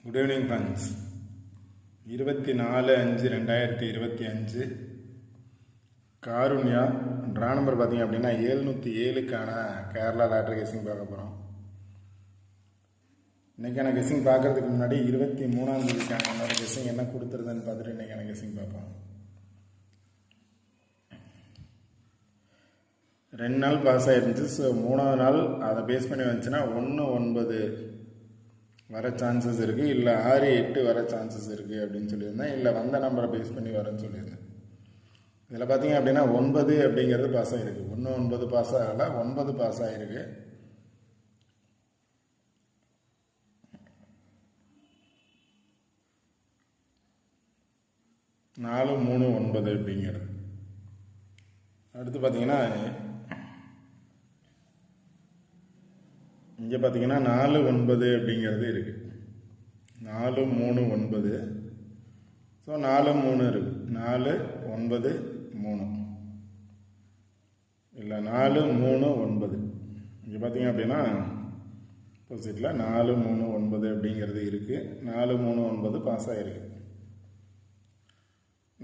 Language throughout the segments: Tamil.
Good evening friends. 24/5/2025 Karunya draw number பார்த்தீங்க அப்படின்னா 707க்கான கேரளா லாட்ரி கெஸிங் பார்க்க போகிறோம். இன்றைக்கான கெஸிங் பார்க்குறதுக்கு முன்னாடி 23ஆம் தேதிக்கான என்னோட கெஸிங் என்ன கொடுத்துருதுன்னு பார்த்துட்டு இன்றைக்கான கெஸிங் பார்ப்போம். 2 நாள் பாஸ் ஆகிருந்துச்சு. ஸோ 3ஆவது நாள் அதை பேஸ் பண்ணி வந்துச்சுன்னா 1-9 வர சான்சஸ் இருக்குது, இல்லை 6-8 வர சான்சஸ் இருக்குது அப்படின்னு சொல்லியிருந்தேன். இல்லை வந்த நம்பரை பேஸ் பண்ணி வரேன்னு சொல்லியிருந்தேன். இதில் பார்த்தீங்க அப்படின்னா 9 அப்படிங்கிறது பாஸ் ஆகிருக்கு. 1-9 பாஸ் ஆகலை, 9 பாஸ் ஆகிருக்கு. நாலு 3 9 அப்படிங்கிறது. அடுத்து பார்த்தீங்கன்னா இங்கே பார்த்தீங்கன்னா 4-9 அப்படிங்கிறது இருக்குது. 4-3-9. ஸோ 4-3 இருக்குது. 4-9-3 இல்லை 4-3-9. இங்கே பார்த்தீங்க அப்படின்னா ஆப்போசிட்டில் 4-3-9 அப்படிங்கிறது இருக்குது. 4-3-9 பாஸ் ஆகிருக்கு.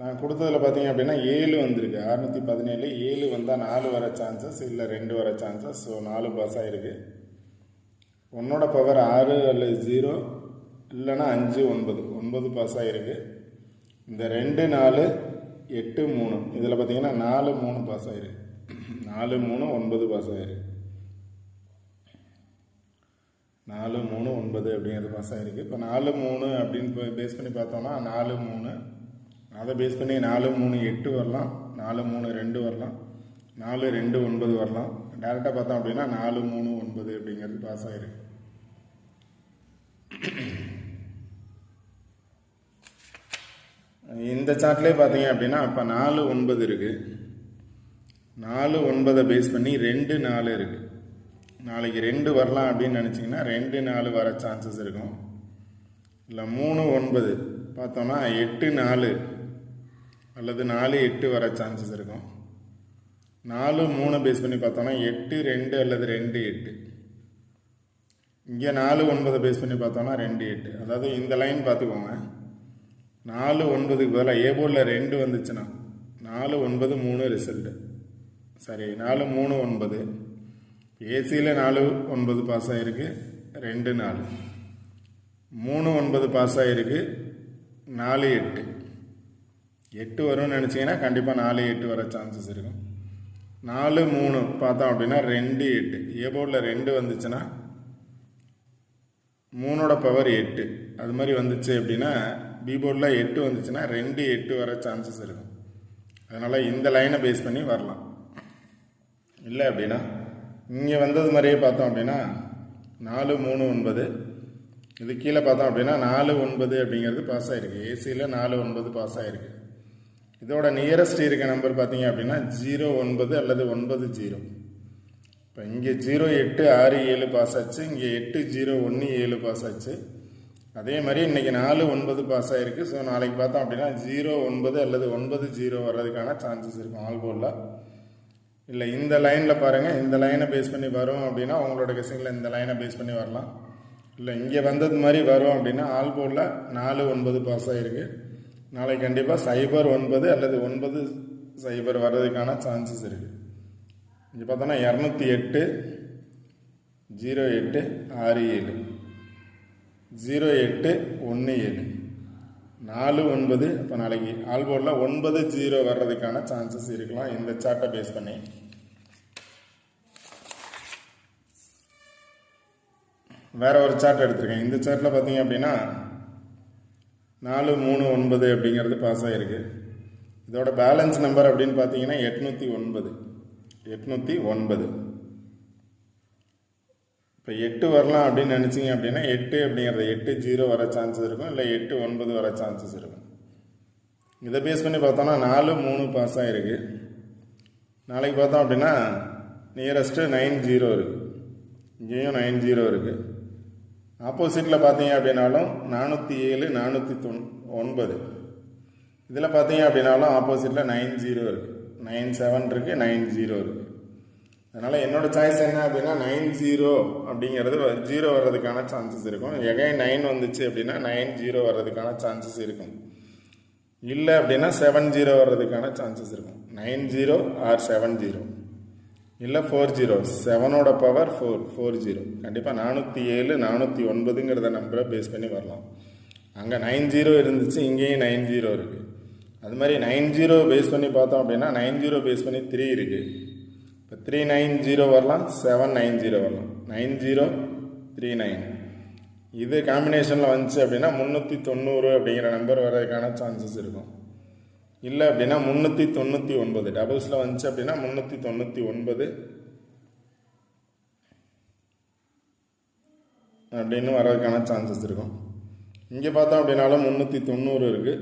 நான் கொடுத்ததில் பார்த்தீங்க அப்படின்னா 7 வந்திருக்கு. 617 7 வந்தால் 4 வர சான்சஸ், இல்லை 2 வர சான்சஸ். ஸோ 4 பாஸ் ஆகிருக்கு. 1ஓட பவர் 6 அல்லது 0, இல்லைன்னா 5 9 9 பாஸ் ஆகிருக்கு. இந்த 2 4 8 3 இதில் பார்த்தீங்கன்னா 4 3 பாஸ் ஆகிருக்கு. 4 3 9 பாஸ் ஆகிருக்கு. 4 3 9 அப்படிங்கிறது பாஸ் ஆகிருக்கு. இப்போ 4 3 அப்படின்னு பேஸ் பண்ணி பார்த்தோம்னா 4 3, அதை பேஸ் பண்ணி 4 3 8 வரலாம், 4 3 2 வரலாம், 4 2 9 வரலாம். டேரெக்டாக பார்த்தோம் அப்படின்னா 4 3 9 அப்படிங்கிறது பாஸ் ஆகிருக்கு. இந்த சார்ட்லேயே பார்த்தீங்க அப்படின்னா இப்போ 4 9 இருக்குது. 4 9 பேஸ் பண்ணி 2 4 இருக்குது. நாளைக்கு 2 வரலாம் அப்படின்னு நினச்சிங்கன்னா 2 4 வர சான்சஸ் இருக்கும். இல்லை 3 9 பார்த்தோம்னா 8 4 அல்லது 4 8 வர சான்சஸ் இருக்கும். 4 3 பேஸ் பண்ணி பார்த்தோம்னா 8 2 அல்லது 2 8. இங்கே 4 9 பேஸ் பண்ணி பார்த்தோம்னா 2 8. அதாவது இந்த லைன் பார்த்துக்கோங்க. 4 9க்கு பதிலாக ஏ போர்டில் 2 வந்துச்சுன்னா 4 9 3 ரிசல்ட்டு. சரி, 4 3 9. ஏசியில் 4 9 பாஸ் ஆகிருக்கு. 2 4 3 9 பாஸ் ஆகிருக்கு. 4 8 8 வரும்னு நினச்சிங்கன்னா கண்டிப்பாக 4 8 வர சான்சஸ் இருக்கும். 4 3 பார்த்தோம் அப்படின்னா 2 8. ஏ போர்டில் 2 வந்துச்சுன்னா 3ஓட பவர் 8 அது மாதிரி வந்துச்சு அப்படின்னா பி போர்டில் 8 வந்துச்சுன்னா 2 8 வர சான்சஸ் இருக்கும். அதனால் இந்த லைனை பேஸ் பண்ணி வரலாம். இல்லை அப்படின்னா இங்கே வந்தது மாதிரியே பார்த்தோம் அப்படின்னா 4 3 9. இது கீழே பார்த்தோம் அப்படின்னா 4 9 அப்படிங்கிறது பாஸ் ஆகிருக்கு. ஏசியில் 4 9 பாஸ் ஆகிருக்கு. இதோட நியரஸ்ட் இருக்க நம்பர் பார்த்தீங்க அப்படின்னா 0 9 அல்லது 9 0. இப்போ இங்கே 0 8 6 7 பாஸ் ஆச்சு. இங்கே 8 0 1 7 பாஸ் ஆச்சு. அதே மாதிரி இன்றைக்கி 4 9 பாஸ் ஆகிருக்கு. ஸோ நாளைக்கு பார்த்தோம் அப்படின்னா 0 9 அல்லது 9 0 வர்றதுக்கான சான்சஸ் இருக்கும் ஆல் போர்டில். இல்லை இந்த லைனில் பாருங்கள், இந்த லைனை பேஸ் பண்ணி வரும் அப்படின்னா உங்களோட கெஸிங்கில் இந்த லைனை பேஸ் பண்ணி வரலாம். இல்லை இங்கே வந்தது மாதிரி வரும் அப்படின்னா ஆல் போர்டில் 4 9 பாஸ் ஆகிருக்கு. நாளைக்கு கண்டிப்பாக 0 9 அல்லது 9 0 வர்றதுக்கான சான்சஸ் இருக்குது. இங்கே பார்த்தோன்னா 208 08 6 7 08 1 7 4 9. இப்போ நாளைக்கு ஆல் போர்டில் 9 0 வர்றதுக்கான சான்சஸ் இருக்கலாம் இந்த சார்ட்டை பேஸ் பண்ணி. வேற ஒரு சார்ட் எடுத்திருக்கேன். இந்த சார்ட்டில் பார்த்தீங்க அப்படின்னா 4 3 9 அப்படிங்கிறது பாஸ் ஆகிருக்கு. இதோட பேலன்ஸ் நம்பர் அப்படின்னு பார்த்தீங்கன்னா 809. இப்போ 8 வரலாம் அப்படின்னு நினச்சிங்க அப்படின்னா 8 அப்படிங்கிறது 8 0 வர சான்சஸ் இருக்கும், இல்லை 8 9 வர சான்சஸ் இருக்கும். இதை பேஸ் பண்ணி பார்த்தோம்னா 4 3 பாஸ் ஆகிருக்கு. நாளைக்கு பார்த்தோம் அப்படின்னா நியரஸ்ட்டு 9 0 இருக்குது. இங்கேயும் 9 0 இருக்குது. ஆப்போசிட்டில் பார்த்தீங்க அப்படின்னாலும் 407 409. இதில் பார்த்தீங்க அப்படின்னாலும் ஆப்போசிட்டில் 9 0 இருக்குது, 9 7 இருக்குது, 9 0 இருக்குது. அதனால் என்னோடய சாய்ஸ் என்ன அப்படின்னா 90 அப்படிங்கிறது 0 வர்றதுக்கான சான்சஸ் இருக்கும். எகைன் 9 வந்துச்சு அப்படின்னா 90 வர்றதுக்கான சான்சஸ் இருக்கும். இல்லை அப்படின்னா 70 வர்றதுக்கான சான்சஸ் இருக்கும். 90 ஆர் 70, இல்லை 40. 7ஓட பவர் 40. கண்டிப்பாக 407 409ங்கிறத நம்பரை பேஸ் பண்ணி வரலாம். அங்கே 90 இருந்துச்சு, இங்கேயும் 90 இருக்குது. அது மாதிரி 90 பேஸ் பண்ணி பார்த்தோம் அப்படின்னா 90 பேஸ் பண்ணி 3 இருக்குது. இப்போ 390 வரலாம், 790 வரலாம். 9039 இது காம்பினேஷனில் வந்துச்சு அப்படின்னா 390 அப்படிங்கிற நம்பர் வர்றதுக்கான சான்சஸ் இருக்கும். இல்லை அப்படின்னா 399 டபுள்ஸில் வந்துச்சு அப்படின்னா 399 அப்படின்னு வர்றதுக்கான சான்சஸ் இருக்கும். இங்கே பார்த்தோம் அப்படின்னாலும் 390 இருக்குது.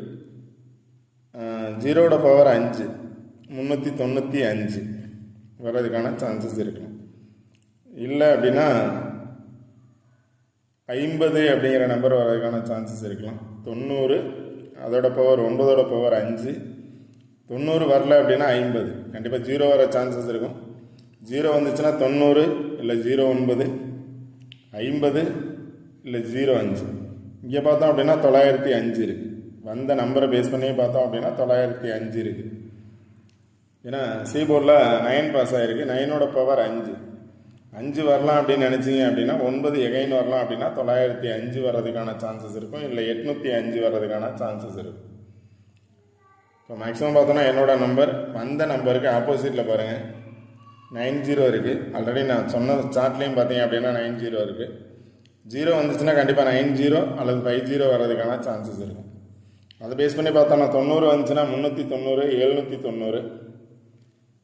0ஓட பவர் 5, 395 வர்றதுக்கான சான்சஸ் இருக்கும். இல்லை அப்படின்னா 50 அப்படிங்கிற நம்பர் வர்றதுக்கான சான்சஸ் இருக்கலாம். 90 அதோட பவர் 9ஓட பவர் 5, 90 வரல அப்படின்னா 50. கண்டிப்பாக 0 வர சான்சஸ் இருக்கும். 0 வந்துச்சுன்னா 90 இல்லை 09, 50 இல்லை 05. இங்கே பார்த்தோம் அப்படின்னா 905 இருக்குது. வந்த நம்பரை பேஸ் பண்ணி பார்த்தோம் அப்படின்னா 905 இருக்குது. ஏன்னா சி போர்டில் 9 பாஸ் ஆகிருக்கு. 9ஓட பவர் 5 வரலாம் அப்படின்னு நினச்சிங்க அப்படின்னா 9 எகைன் வரலாம் அப்படின்னா 905 வர்றதுக்கான சான்சஸ் இருக்கும். இல்லை 805 வர்றதுக்கான சான்சஸ் இருக்கும். இப்போ மேக்ஸிமம் பார்த்தோன்னா என்னோட நம்பர் வந்த நம்பருக்கு ஆப்போசிட்டில் பாருங்கள் 90 இருக்குது. ஆல்ரெடி நான் சொன்ன சார்ட்லேயும் பார்த்தீங்க அப்படின்னா 90 இருக்குது. 0 வந்துச்சுன்னா கண்டிப்பாக 90 அல்லது 50 வர்றதுக்கான சான்சஸ் இருக்கும். அதை பேஸ் பண்ணி பார்த்தோன்னா 90 வந்துச்சுன்னா 390, 790,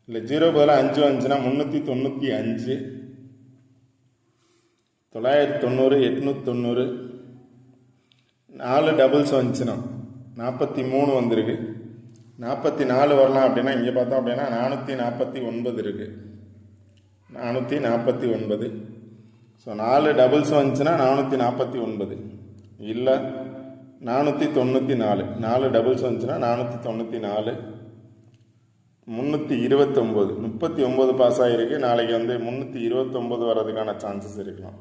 இல்லை 0 பதிலாக 5 வந்துச்சுன்னா 395, 990, 890, 4 டபுள்ஸ் வந்துச்சுன்னா 43 வந்திருக்கு. 44 வரலாம் அப்படின்னா இங்கே பார்த்தோம் அப்படின்னா 449 இருக்குது. 449. ஸோ 4 டபுள்ஸ் வந்துச்சுன்னா 449, இல்லை 494. 4 டபுள்ஸ் வந்துச்சுன்னா 494, 329. 39 பாஸ் ஆகிருக்கு. நாளைக்கு 329 வர்றதுக்கான சான்சஸ் இருக்கலாம்.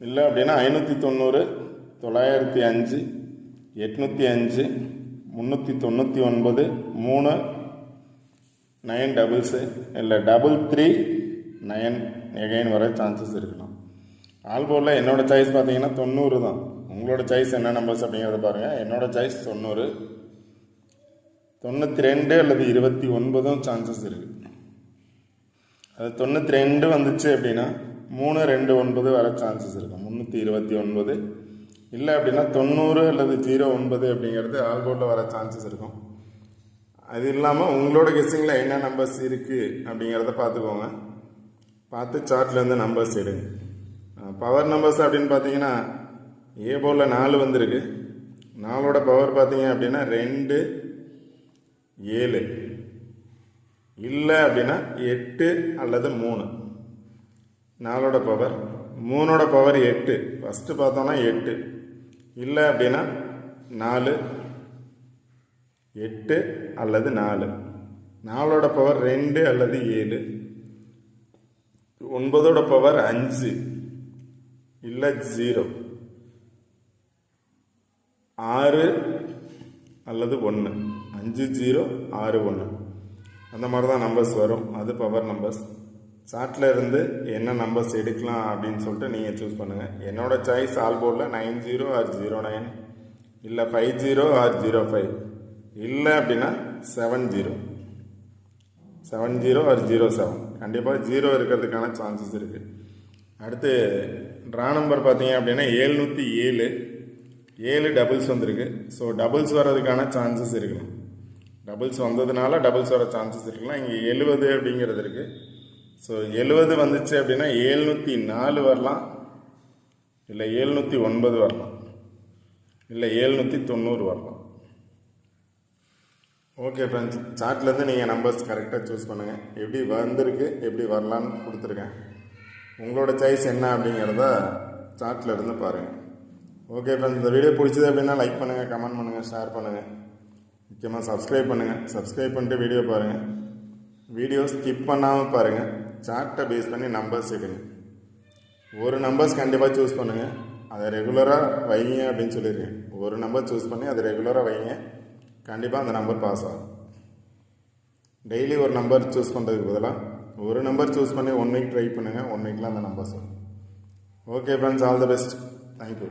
இல்லை அப்படின்னா 590, 905, 805, 399, 3 9 டபுள்ஸு, இல்லை 339 எகைன் வர சான்சஸ் இருக்கலாம். ஆல்போர்டில் என்னோடய சாய்ஸ் பார்த்தீங்கன்னா 90 தான். உங்களோட சாய்ஸ் என்ன நம்பர்ஸ் அப்படிங்கிறத பாருங்கள். என்னோடய சாய்ஸ் 90, 92 அல்லது 29 சான்சஸ் இருக்குது. அது 92 வந்துச்சு அப்படின்னா 329 வர சான்சஸ் இருக்கும். 329. இல்லை அப்படின்னா 90 அல்லது 09 அப்படிங்கிறது ஆல்போர்டில் வர சான்சஸ் இருக்கும். அது இல்லாமல் உங்களோட கெஸ்ஸிங்கில் என்ன நம்பர்ஸ் இருக்குது அப்படிங்கிறத பார்த்துக்கோங்க. பார்த்து சார்ட்லேருந்து நம்பர்ஸ் எடுங்க. பவர் நம்பர்ஸ் அப்படின்னு பார்த்தீங்கன்னா ஏ போர்டில் 4 வந்திருக்கு. 4ஓட பவர் பார்த்தீங்க அப்படின்னா 2, 7. இல்லை அப்படின்னா 8 அல்லது 3. 4ஓட பவர். 3ஓட பவர் 8. ஃபஸ்ட்டு பார்த்தோன்னா 8. இல்லை அப்படின்னா 4, 8 அல்லது 4. 4ஓட பவர் 2 அல்லது 7. 9ஓட பவர் 5, இல்லை 0. 6 அல்லது 1. 5, 0, 6, 1. அந்த மாதிரி தான் நம்பர்ஸ் வரும். அது பவர் நம்பர்ஸ். சார்ட்டில் இருந்து என்ன நம்பர்ஸ் எடுக்கலாம் அப்படின்னு சொல்லிட்டு நீங்கள் சூஸ் பண்ணுங்கள். என்னோடய சாய்ஸ் ஆல்போர்டில் 90 ஆர் 09, இல்லை 50 ஆர் 05, இல்லை அப்படின்னா 70 ஆர் 07. கண்டிப்பாக 0 இருக்கிறதுக்கான சான்சஸ் இருக்குது. அடுத்து ட்ரா நம்பர் பார்த்தீங்க அப்படின்னா 707. 7 டபுள்ஸ் வந்திருக்கு. ஸோ டபுள்ஸ் வர்றதுக்கான சான்சஸ் இருக்கலாம். டபுள்ஸ் வந்ததுனால டபுள்ஸ் வர சான்சஸ் இருக்கலாம். இங்கே 70 அப்படிங்கிறது இருக்குது. ஸோ 70 வந்துச்சு அப்படின்னா 704 வரலாம், இல்லை 709 வரலாம், இல்லை 790 வரலாம். ஓகே ஃப்ரெண்ட்ஸ், சார்ட்லேருந்து நீங்கள் நம்பர்ஸ் கரெக்டாக சூஸ் பண்ணுங்கள். எப்படி வந்திருக்கு, எப்படி வரலான்னு கொடுத்துருக்கேன். உங்களோட சாய்ஸ் என்ன அப்படிங்கிறத சார்ட்டில் இருந்து பாருங்கள். ஓகே ஃப்ரெண்ட்ஸ், இந்த வீடியோ பிடிச்சது அப்படின்னா லைக் பண்ணுங்கள், கமெண்ட் பண்ணுங்கள், ஷேர் பண்ணுங்கள். முக்கியமாக சப்ஸ்கிரைப் பண்ணுங்கள். சப்ஸ்கிரைப் பண்ணிட்டு வீடியோ பாருங்கள். வீடியோ ஸ்கிப் பண்ணாமல் பாருங்கள். சார்ட்டை பேஸ் பண்ணி நம்பர்ஸ் எடுங்க. ஒரு நம்பர்ஸ் கண்டிப்பாக சூஸ் பண்ணுங்கள். அதை ரெகுலராக வைங்க அப்படின்னு சொல்லியிருக்கேன். ஒரு நம்பர் சூஸ் பண்ணி அதை ரெகுலராக வைங்க. கண்டிப்பாக அந்த நம்பர் பாஸ் ஆகும். டெய்லி ஒரு நம்பர் சூஸ் பண்ணுறதுக்கு பதிலாக ஒரு நம்பர் சூஸ் பண்ணி 1 வீக் ட்ரை பண்ணுங்கள். 1 வீக்கில் அந்த நம்பர்ஸ் வரும். Okay friends, all the best. Thank you.